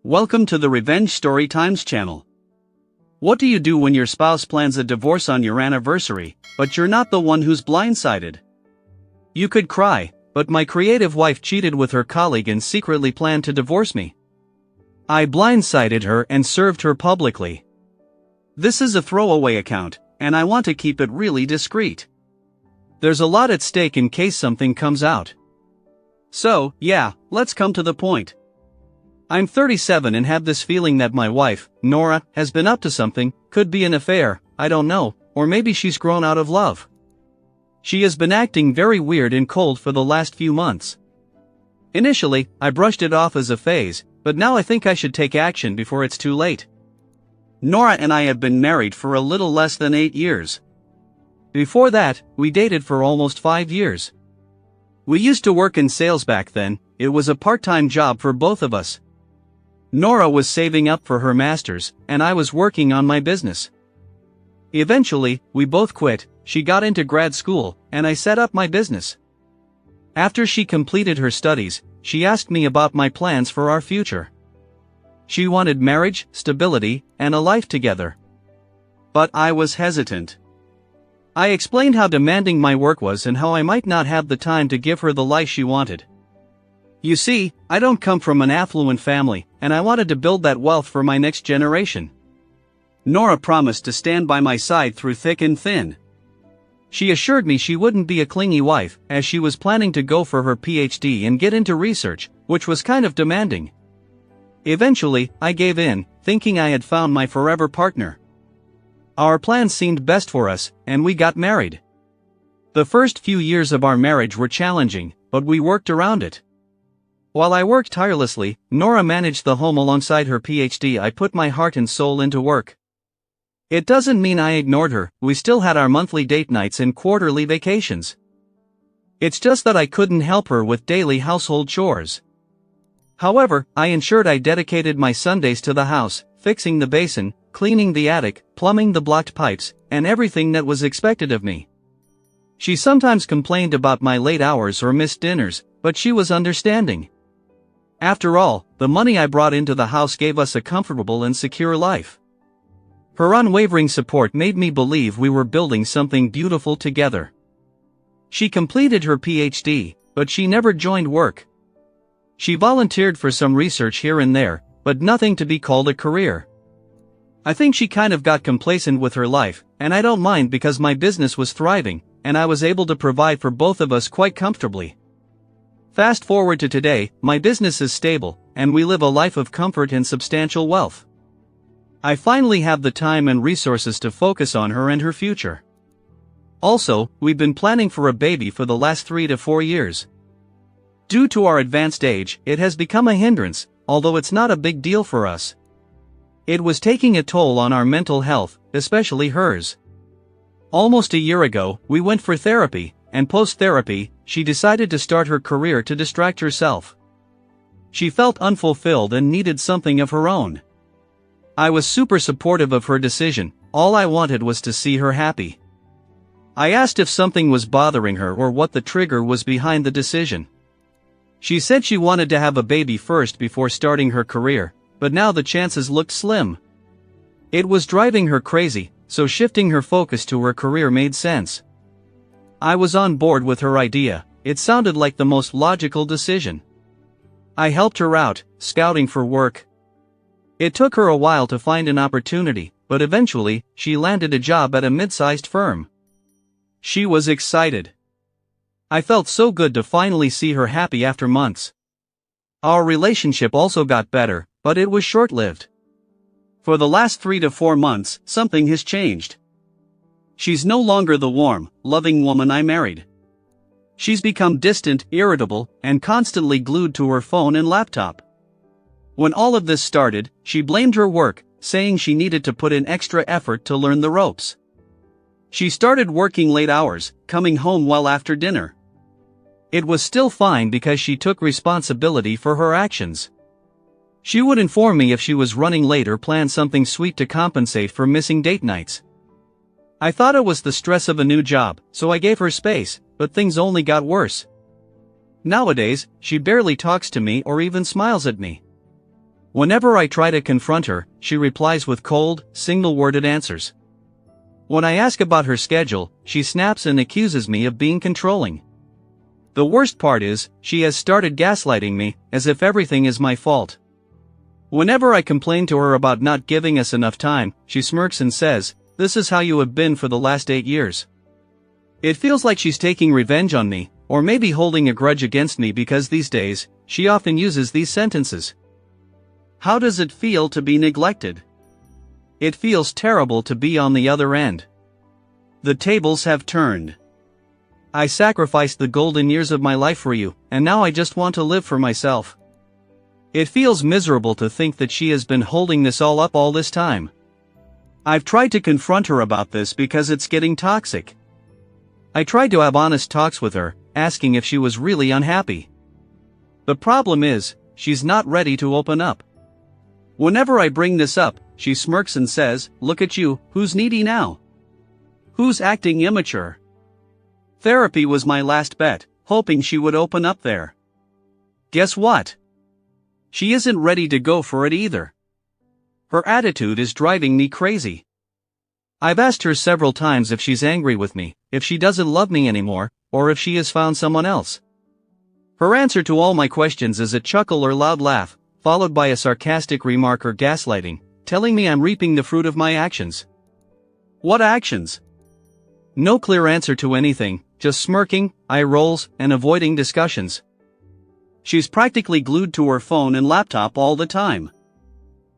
Welcome to the Revenge Story Times channel. What do you do when your spouse plans a divorce on your anniversary, but you're not the one who's blindsided? You could cry, but my creative wife cheated with her colleague and secretly planned to divorce me. I blindsided her and served her publicly. This is a throwaway account, and I want to keep it really discreet. There's a lot at stake in case something comes out. So, yeah, let's come to the point. I'm 37 and have this feeling that my wife, Nora, has been up to something, could be an affair, I don't know, or maybe she's grown out of love. She has been acting very weird and cold for the last few months. Initially, I brushed it off as a phase, but now I think I should take action before it's too late. Nora and I have been married for a little less than 8 years. Before that, we dated for almost 5 years. We used to work in sales back then. It was a part-time job for both of us. Nora was saving up for her master's, and I was working on my business. Eventually, we both quit. She got into grad school, and I set up my business. After she completed her studies, she asked me about my plans for our future. She wanted marriage, stability, and a life together. But I was hesitant. I explained how demanding my work was and how I might not have the time to give her the life she wanted. You see, I don't come from an affluent family, and I wanted to build that wealth for my next generation. Nora promised to stand by my side through thick and thin. She assured me she wouldn't be a clingy wife, as she was planning to go for her PhD and get into research, which was kind of demanding. Eventually, I gave in, thinking I had found my forever partner. Our plans seemed best for us, and we got married. The first few years of our marriage were challenging, but we worked around it. While I worked tirelessly, Nora managed the home alongside her PhD. I put my heart and soul into work. It doesn't mean I ignored her. We still had our monthly date nights and quarterly vacations. It's just that I couldn't help her with daily household chores. However, I ensured I dedicated my Sundays to the house, fixing the basin, cleaning the attic, plumbing the blocked pipes, and everything that was expected of me. She sometimes complained about my late hours or missed dinners, but she was understanding. After all, the money I brought into the house gave us a comfortable and secure life. Her unwavering support made me believe we were building something beautiful together. She completed her PhD, but she never joined work. She volunteered for some research here and there, but nothing to be called a career. I think she kind of got complacent with her life, and I don't mind because my business was thriving, and I was able to provide for both of us quite comfortably. Fast forward to today, my business is stable, and we live a life of comfort and substantial wealth. I finally have the time and resources to focus on her and her future. Also, we've been planning for a baby for the last 3 to 4 years. Due to our advanced age, it has become a hindrance, although it's not a big deal for us. It was taking a toll on our mental health, especially hers. Almost a year ago, we went for therapy, and post-therapy, she decided to start her career to distract herself. She felt unfulfilled and needed something of her own. I was super supportive of her decision. All I wanted was to see her happy. I asked if something was bothering her or what the trigger was behind the decision. She said she wanted to have a baby first before starting her career, but now the chances looked slim. It was driving her crazy, so shifting her focus to her career made sense. I was on board with her idea. It sounded like the most logical decision. I helped her out, scouting for work. It took her a while to find an opportunity, but eventually, she landed a job at a mid-sized firm. She was excited. I felt so good to finally see her happy after months. Our relationship also got better, but it was short-lived. For the last 3 to 4 months, something has changed. She's no longer the warm, loving woman I married. She's become distant, irritable, and constantly glued to her phone and laptop. When all of this started, she blamed her work, saying she needed to put in extra effort to learn the ropes. She started working late hours, coming home well after dinner. It was still fine because she took responsibility for her actions. She would inform me if she was running late or plan something sweet to compensate for missing date nights. I thought it was the stress of a new job, so I gave her space, but things only got worse. Nowadays, she barely talks to me or even smiles at me. Whenever I try to confront her, she replies with cold, single-worded answers. When I ask about her schedule, she snaps and accuses me of being controlling. The worst part is, she has started gaslighting me, as if everything is my fault. Whenever I complain to her about not giving us enough time, she smirks and says, "This is how you have been for the last 8 years." It feels like she's taking revenge on me, or maybe holding a grudge against me because these days, she often uses these sentences. How does it feel to be neglected? It feels terrible to be on the other end. The tables have turned. I sacrificed the golden years of my life for you, and now I just want to live for myself. It feels miserable to think that she has been holding this all up all this time. I've tried to confront her about this because it's getting toxic. I tried to have honest talks with her, asking if she was really unhappy. The problem is, she's not ready to open up. Whenever I bring this up, she smirks and says, "Look at you, who's needy now? Who's acting immature?" Therapy was my last bet, hoping she would open up there. Guess what? She isn't ready to go for it either. Her attitude is driving me crazy. I've asked her several times if she's angry with me, if she doesn't love me anymore, or if she has found someone else. Her answer to all my questions is a chuckle or loud laugh, followed by a sarcastic remark or gaslighting, telling me I'm reaping the fruit of my actions. What actions? No clear answer to anything, just smirking, eye rolls, and avoiding discussions. She's practically glued to her phone and laptop all the time.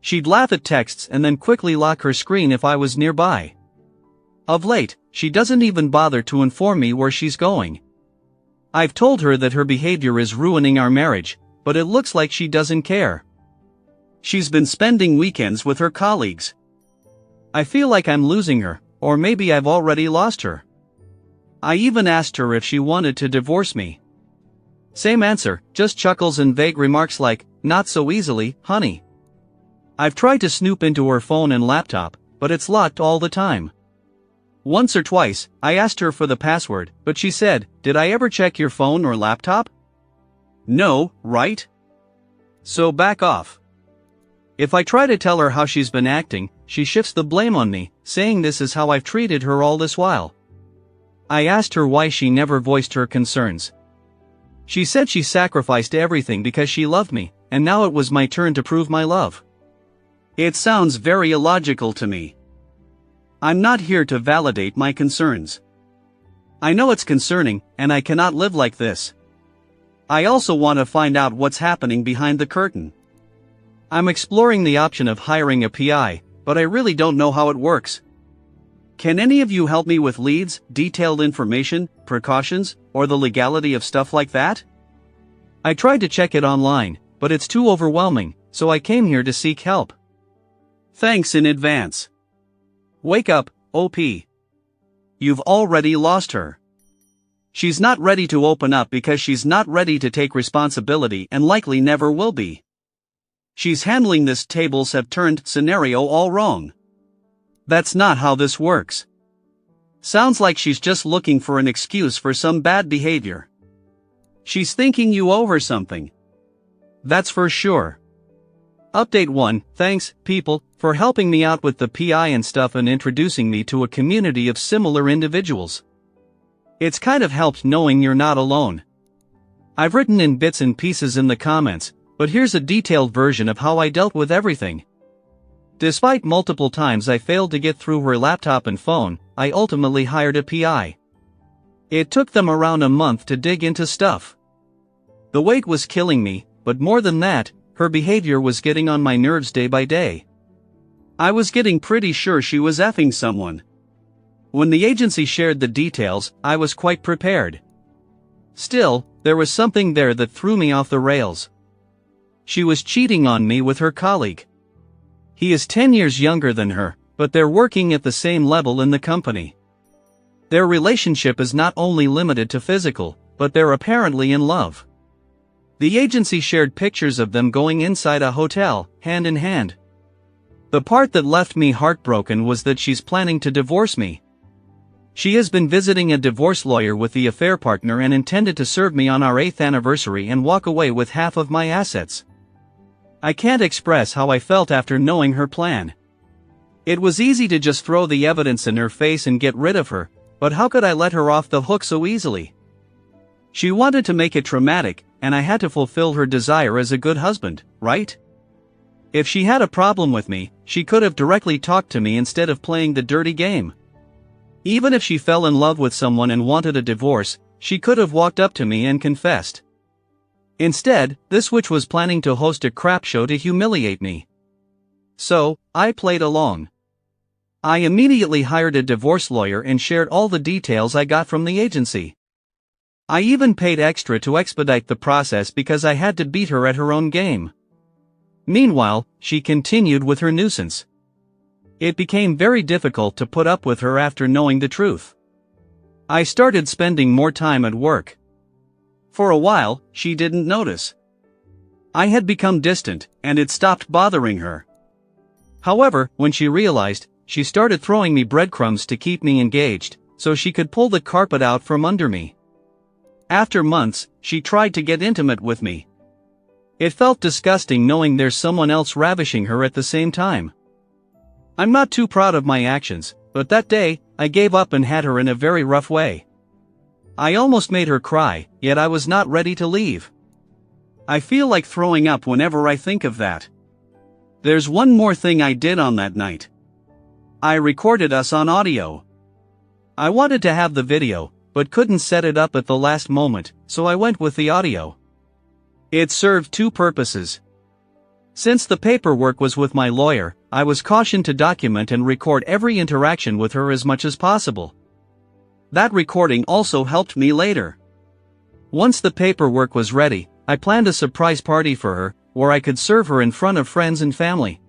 She'd laugh at texts and then quickly lock her screen if I was nearby. Of late, she doesn't even bother to inform me where she's going. I've told her that her behavior is ruining our marriage, but it looks like she doesn't care. She's been spending weekends with her colleagues. I feel like I'm losing her, or maybe I've already lost her. I even asked her if she wanted to divorce me. Same answer, just chuckles and vague remarks like, "Not so easily, honey." I've tried to snoop into her phone and laptop, but it's locked all the time. Once or twice, I asked her for the password, but she said, "Did I ever check your phone or laptop?" No, right? So back off. If I try to tell her how she's been acting, she shifts the blame on me, saying this is how I've treated her all this while. I asked her why she never voiced her concerns. She said she sacrificed everything because she loved me, and now it was my turn to prove my love. It sounds very illogical to me. I'm not here to validate my concerns. I know it's concerning, and I cannot live like this. I also want to find out what's happening behind the curtain. I'm exploring the option of hiring a PI, but I really don't know how it works. Can any of you help me with leads, detailed information, precautions, or the legality of stuff like that? I tried to check it online, but it's too overwhelming, so I came here to seek help. Thanks in advance. Wake up, OP. You've already lost her. She's not ready to open up because she's not ready to take responsibility and likely never will be. She's handling this tables have turned scenario all wrong. That's not how this works. Sounds like she's just looking for an excuse for some bad behavior. She's thinking you owe her something. That's for sure. Update 1, thanks, people, for helping me out with the PI and stuff and introducing me to a community of similar individuals. It's kind of helped knowing you're not alone. I've written in bits and pieces in the comments, but here's a detailed version of how I dealt with everything. Despite multiple times I failed to get through her laptop and phone, I ultimately hired a PI. It took them around a month to dig into stuff. The wait was killing me, but more than that, her behavior was getting on my nerves day by day. I was getting pretty sure she was effing someone. When the agency shared the details, I was quite prepared. Still, there was something there that threw me off the rails. She was cheating on me with her colleague. He is 10 years younger than her, but they're working at the same level in the company. Their relationship is not only limited to physical, but they're apparently in love. The agency shared pictures of them going inside a hotel, hand in hand. The part that left me heartbroken was that she's planning to divorce me. She has been visiting a divorce lawyer with the affair partner and intended to serve me on our 8th anniversary and walk away with half of my assets. I can't express how I felt after knowing her plan. It was easy to just throw the evidence in her face and get rid of her, but how could I let her off the hook so easily? She wanted to make it traumatic, and I had to fulfill her desire as a good husband, right? If she had a problem with me, she could have directly talked to me instead of playing the dirty game. Even if she fell in love with someone and wanted a divorce, she could have walked up to me and confessed. Instead, this witch was planning to host a crap show to humiliate me. So, I played along. I immediately hired a divorce lawyer and shared all the details I got from the agency. I even paid extra to expedite the process because I had to beat her at her own game. Meanwhile, she continued with her nuisance. It became very difficult to put up with her after knowing the truth. I started spending more time at work. For a while, she didn't notice. I had become distant, and it stopped bothering her. However, when she realized, she started throwing me breadcrumbs to keep me engaged, so she could pull the carpet out from under me. After months, she tried to get intimate with me. It felt disgusting knowing there's someone else ravishing her at the same time. I'm not too proud of my actions, but that day, I gave up and had her in a very rough way. I almost made her cry, yet I was not ready to leave. I feel like throwing up whenever I think of that. There's one more thing I did on that night. I recorded us on audio. I wanted to have the video, but couldn't set it up at the last moment, so I went with the audio. It served two purposes. Since the paperwork was with my lawyer, I was cautioned to document and record every interaction with her as much as possible. That recording also helped me later. Once the paperwork was ready, I planned a surprise party for her, where I could serve her in front of friends and family.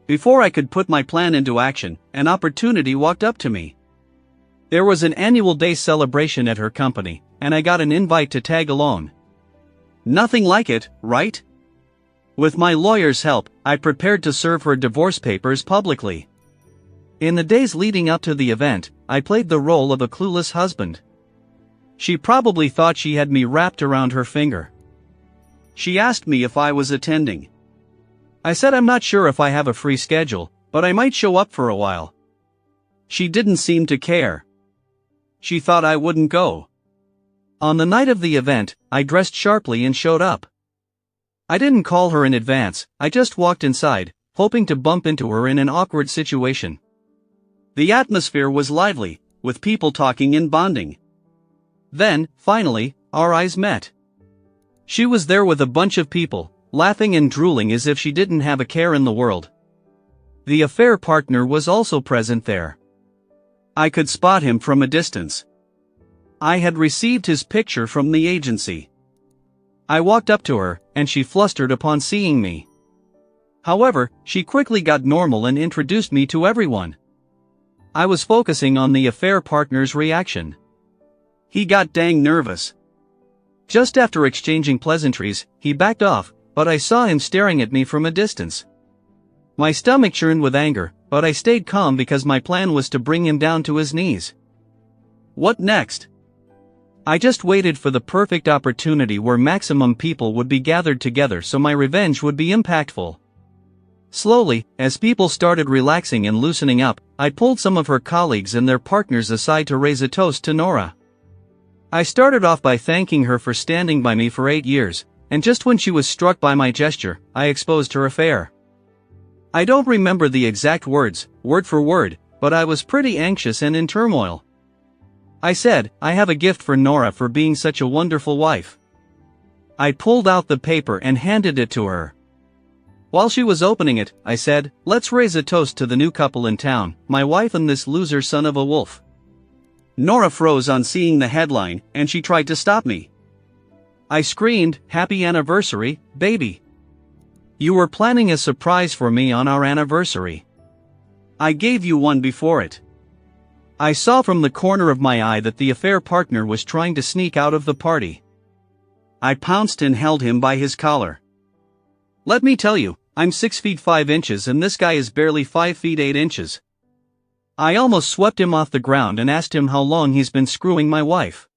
Before I could put my plan into action, an opportunity walked up to me. There was an annual day celebration at her company, and I got an invite to tag along. Nothing like it, right? With my lawyer's help, I prepared to serve her divorce papers publicly. In the days leading up to the event, I played the role of a clueless husband. She probably thought she had me wrapped around her finger. She asked me if I was attending. I said I'm not sure if I have a free schedule, but I might show up for a while. She didn't seem to care. She thought I wouldn't go. On the night of the event, I dressed sharply and showed up. I didn't call her in advance, I just walked inside, hoping to bump into her in an awkward situation. The atmosphere was lively, with people talking and bonding. Then, finally, our eyes met. She was there with a bunch of people, laughing and drooling as if she didn't have a care in the world. The affair partner was also present there. I could spot him from a distance. I had received his picture from the agency. I walked up to her, and she flustered upon seeing me. However, she quickly got normal and introduced me to everyone. I was focusing on the affair partner's reaction. He got dang nervous. Just after exchanging pleasantries, he backed off, but I saw him staring at me from a distance. My stomach churned with anger, but I stayed calm because my plan was to bring him down to his knees. What next? I just waited for the perfect opportunity where maximum people would be gathered together so my revenge would be impactful. Slowly, as people started relaxing and loosening up, I pulled some of her colleagues and their partners aside to raise a toast to Nora. I started off by thanking her for standing by me for 8 years, and just when she was struck by my gesture, I exposed her affair. I don't remember the exact words, word for word, but I was pretty anxious and in turmoil. I said, I have a gift for Nora for being such a wonderful wife. I pulled out the paper and handed it to her. While she was opening it, I said, let's raise a toast to the new couple in town, my wife and this loser son of a wolf. Nora froze on seeing the headline, and she tried to stop me. I screamed, happy anniversary, baby. You were planning a surprise for me on our anniversary. I gave you one before it. I saw from the corner of my eye that the affair partner was trying to sneak out of the party. I pounced and held him by his collar. Let me tell you, I'm 6 feet 5 inches and this guy is barely 5 feet 8 inches. I almost swept him off the ground and asked him how long he's been screwing my wife.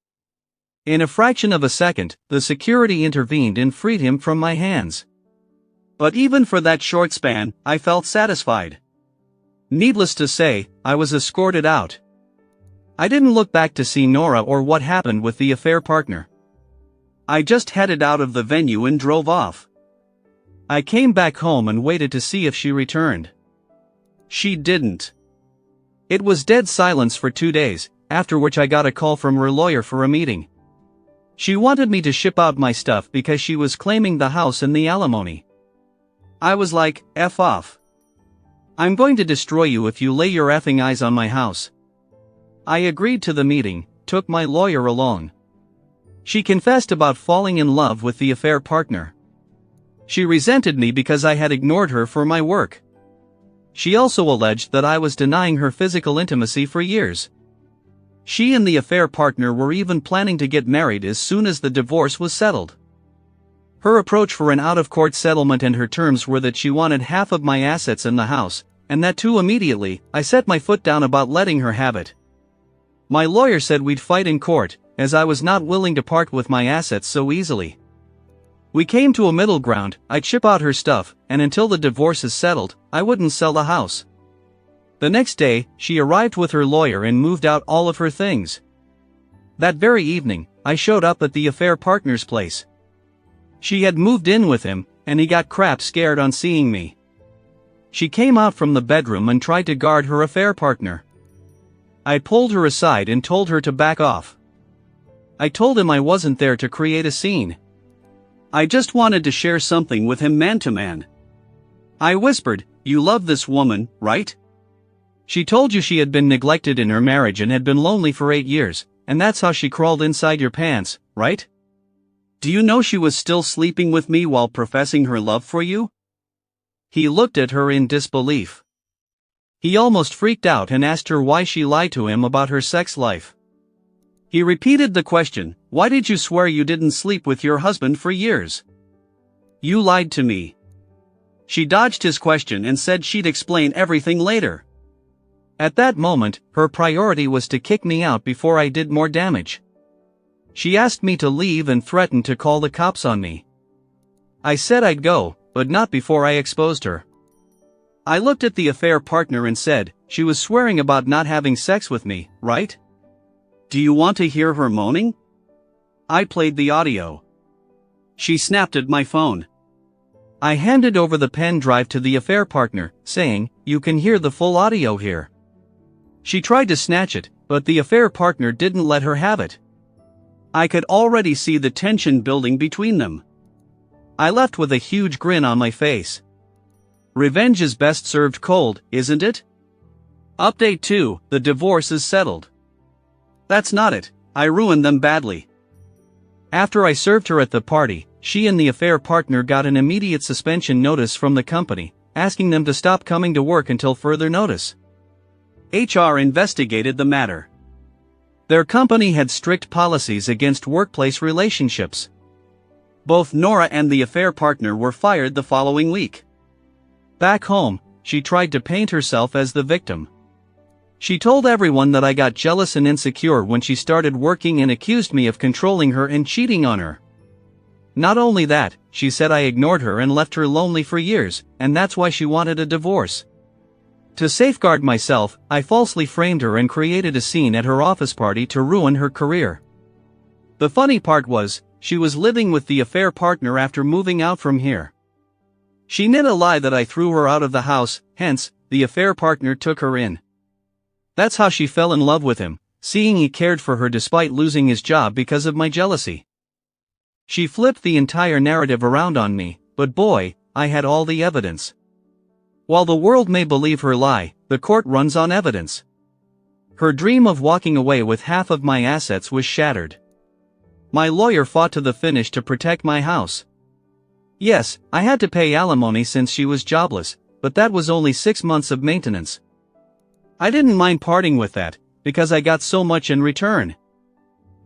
In a fraction of a second, the security intervened and freed him from my hands. But even for that short span, I felt satisfied. Needless to say, I was escorted out. I didn't look back to see Nora or what happened with the affair partner. I just headed out of the venue and drove off. I came back home and waited to see if she returned. She didn't. It was dead silence for 2 days, after which I got a call from her lawyer for a meeting. She wanted me to ship out my stuff because she was claiming the house and the alimony. I was like, F off. I'm going to destroy you if you lay your effing eyes on my house. I agreed to the meeting, took my lawyer along. She confessed about falling in love with the affair partner. She resented me because I had ignored her for my work. She also alleged that I was denying her physical intimacy for years. She and the affair partner were even planning to get married as soon as the divorce was settled. Her approach for an out-of-court settlement and her terms were that she wanted half of my assets in the house, and that too immediately. I set my foot down about letting her have it. My lawyer said we'd fight in court, as I was not willing to part with my assets so easily. We came to a middle ground. I'd ship out her stuff, and until the divorce is settled, I wouldn't sell the house. The next day, she arrived with her lawyer and moved out all of her things. That very evening, I showed up at the affair partner's place. She had moved in with him, and he got crap scared on seeing me. She came out from the bedroom and tried to guard her affair partner. I pulled her aside and told her to back off. I told him I wasn't there to create a scene. I just wanted to share something with him man to man. I whispered, "You love this woman, right? She told you she had been neglected in her marriage and had been lonely for 8 years, and that's how she crawled inside your pants, right? Do you know she was still sleeping with me while professing her love for you?" He looked at her in disbelief. He almost freaked out and asked her why she lied to him about her sex life. He repeated the question, "Why did you swear you didn't sleep with your husband for years? You lied to me." She dodged his question and said she'd explain everything later. At that moment, her priority was to kick me out before I did more damage. She asked me to leave and threatened to call the cops on me. I said I'd go, but not before I exposed her. I looked at the affair partner and said, "She was swearing about not having sex with me, right? Do you want to hear her moaning?" I played the audio. She snapped at my phone. I handed over the pen drive to the affair partner, saying, "You can hear the full audio here." She tried to snatch it, but the affair partner didn't let her have it. I could already see the tension building between them. I left with a huge grin on my face. Revenge is best served cold, isn't it? Update 2, the divorce is settled. That's not it, I ruined them badly. After I served her at the party, she and the affair partner got an immediate suspension notice from the company, asking them to stop coming to work until further notice. HR investigated the matter. Their company had strict policies against workplace relationships. Both Nora and the affair partner were fired the following week. Back home, she tried to paint herself as the victim. She told everyone that I got jealous and insecure when she started working and accused me of controlling her and cheating on her. Not only that, she said I ignored her and left her lonely for years, and that's why she wanted a divorce. To safeguard myself, I falsely framed her and created a scene at her office party to ruin her career. The funny part was, she was living with the affair partner after moving out from here. She knit a lie that I threw her out of the house, hence, the affair partner took her in. That's how she fell in love with him, seeing he cared for her despite losing his job because of my jealousy. She flipped the entire narrative around on me, but boy, I had all the evidence. While the world may believe her lie, the court runs on evidence. Her dream of walking away with half of my assets was shattered. My lawyer fought to the finish to protect my house. Yes, I had to pay alimony since she was jobless, but that was only 6 months of maintenance. I didn't mind parting with that, because I got so much in return.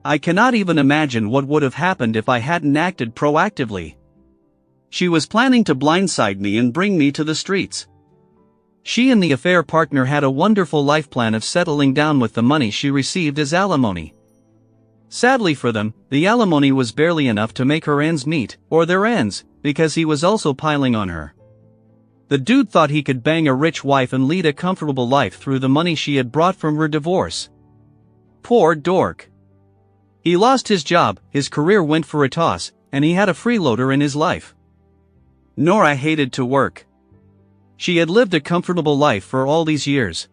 I cannot even imagine what would have happened if I hadn't acted proactively. She was planning to blindside me and bring me to the streets. She and the affair partner had a wonderful life plan of settling down with the money she received as alimony. Sadly for them, the alimony was barely enough to make her ends meet, or their ends, because he was also piling on her. The dude thought he could bang a rich wife and lead a comfortable life through the money she had brought from her divorce. Poor dork. He lost his job, his career went for a toss, and he had a freeloader in his life. Nora hated to work. She had lived a comfortable life for all these years.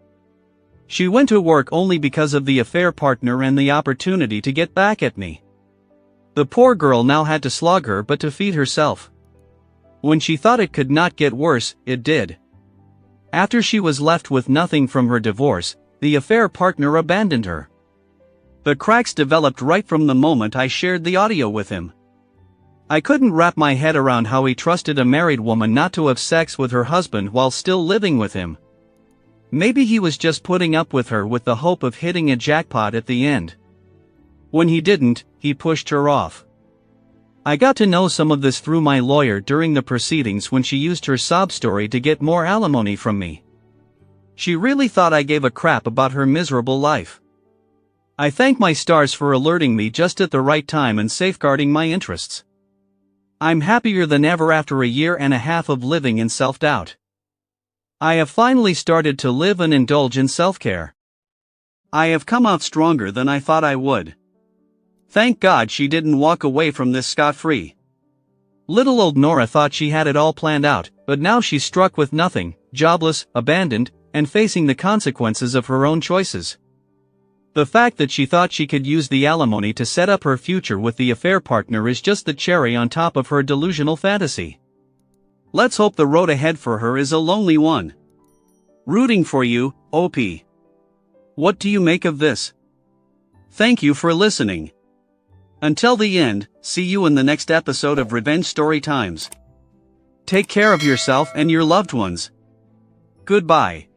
She went to work only because of the affair partner and the opportunity to get back at me. The poor girl now had to slog her but to feed herself. When she thought it could not get worse, it did. After she was left with nothing from her divorce, the affair partner abandoned her. The cracks developed right from the moment I shared the audio with him. I couldn't wrap my head around how he trusted a married woman not to have sex with her husband while still living with him. Maybe he was just putting up with her with the hope of hitting a jackpot at the end. When he didn't, he pushed her off. I got to know some of this through my lawyer during the proceedings when she used her sob story to get more alimony from me. She really thought I gave a crap about her miserable life. I thank my stars for alerting me just at the right time and safeguarding my interests. I'm happier than ever after a year and a half of living in self-doubt. I have finally started to live and indulge in self-care. I have come out stronger than I thought I would. Thank God she didn't walk away from this scot-free. Little old Nora thought she had it all planned out, but now she's struck with nothing, jobless, abandoned, and facing the consequences of her own choices. The fact that she thought she could use the alimony to set up her future with the affair partner is just the cherry on top of her delusional fantasy. Let's hope the road ahead for her is a lonely one. Rooting for you, OP. What do you make of this? Thank you for listening. Until the end, see you in the next episode of Revenge Story Times. Take care of yourself and your loved ones. Goodbye.